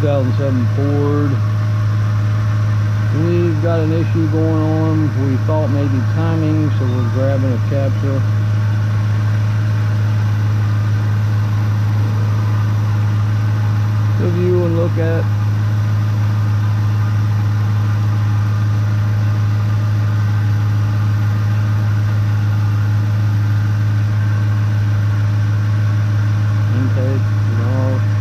2007 Ford. We've got an issue going on. We thought maybe timing, so we're grabbing a capture. To view and look at. Intake, no.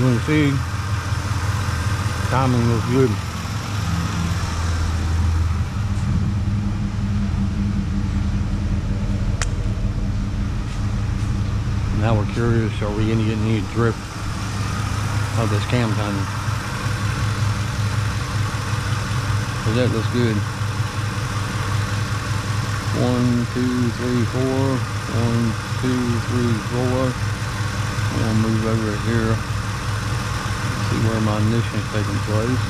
you can see, timing was good. Now we're curious, are we gonna get any drift of this cam timing? So that looks good. 1, 2, 3, 4. 1, 2, 3, 4. I'm gonna move over here, see where my ignition is taking place.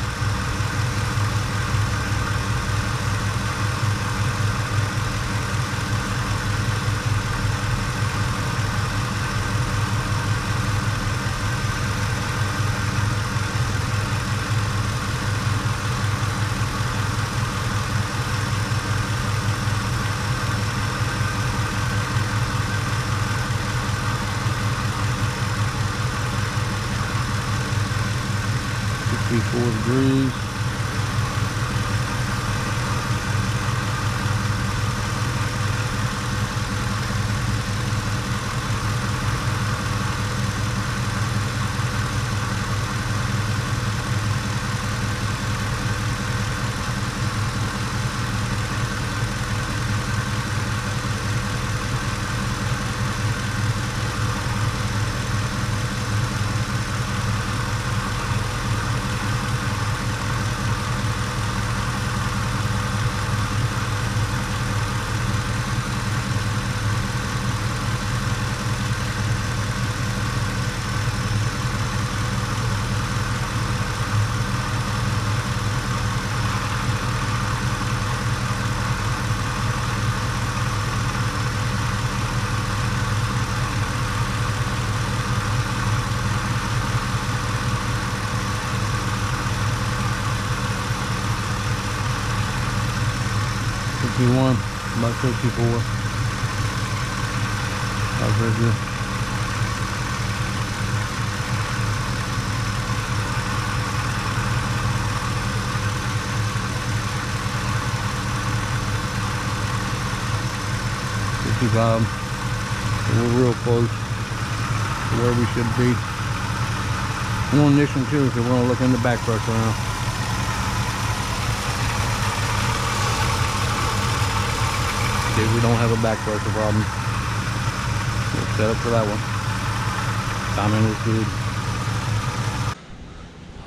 Degrees. One, about 54. That's very good. We're real close to where we should be. I'm on this one too, so we're gonna look in the back pressure now. Okay, we don't have a back pressure problem. We're set up for that one. Timing is good.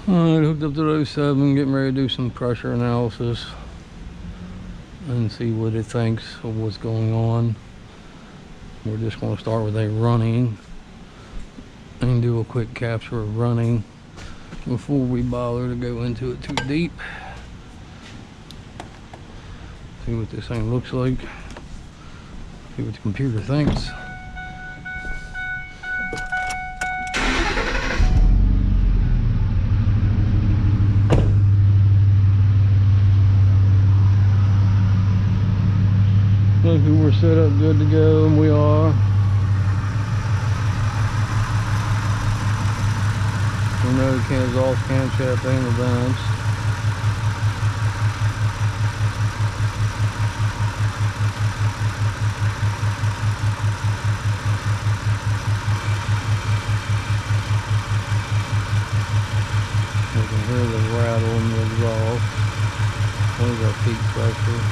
Alright, hooked up to those 07, getting ready to do some pressure analysis and see what it thinks of what's going on. We're just going to start with a running and do a quick capture of running before we bother to go into it too deep. See what this thing looks like. See what the computer thinks. Look, we're set up good to go, and we are. We know the exhaust camshaft ain't advanced. You can hear the rattle in the exhaust. There's our peak pressure.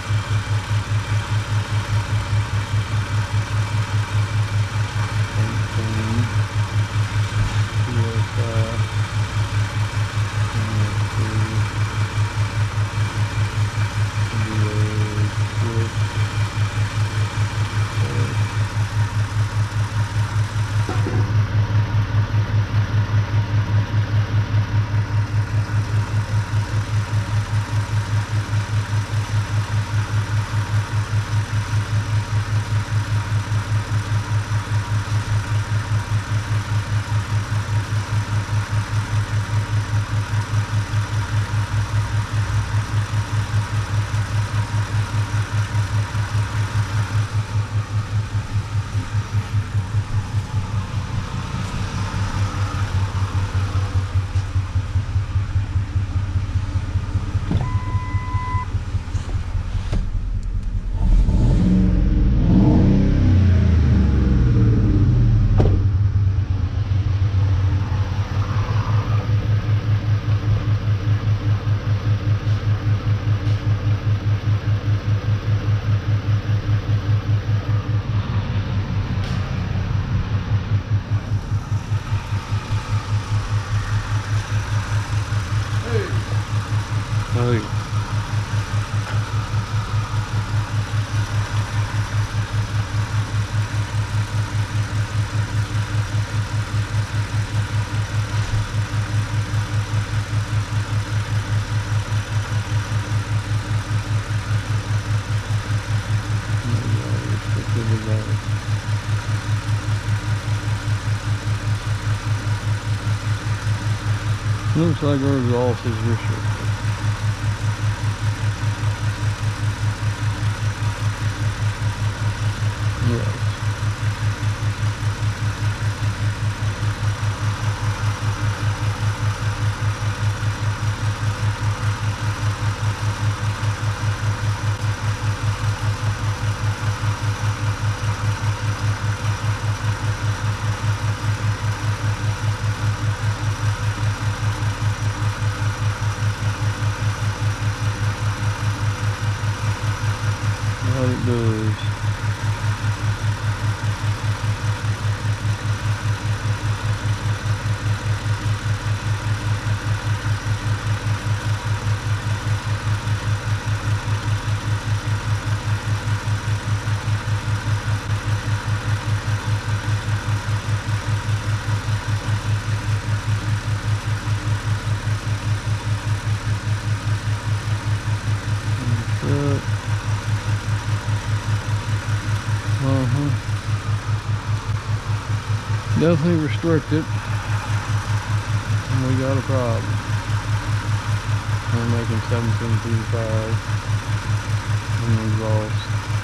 good to go. Looks like our exhaust is restricted. Yes. What it does. Definitely restricted. And we got a problem. We're making 17.35 and exhaust.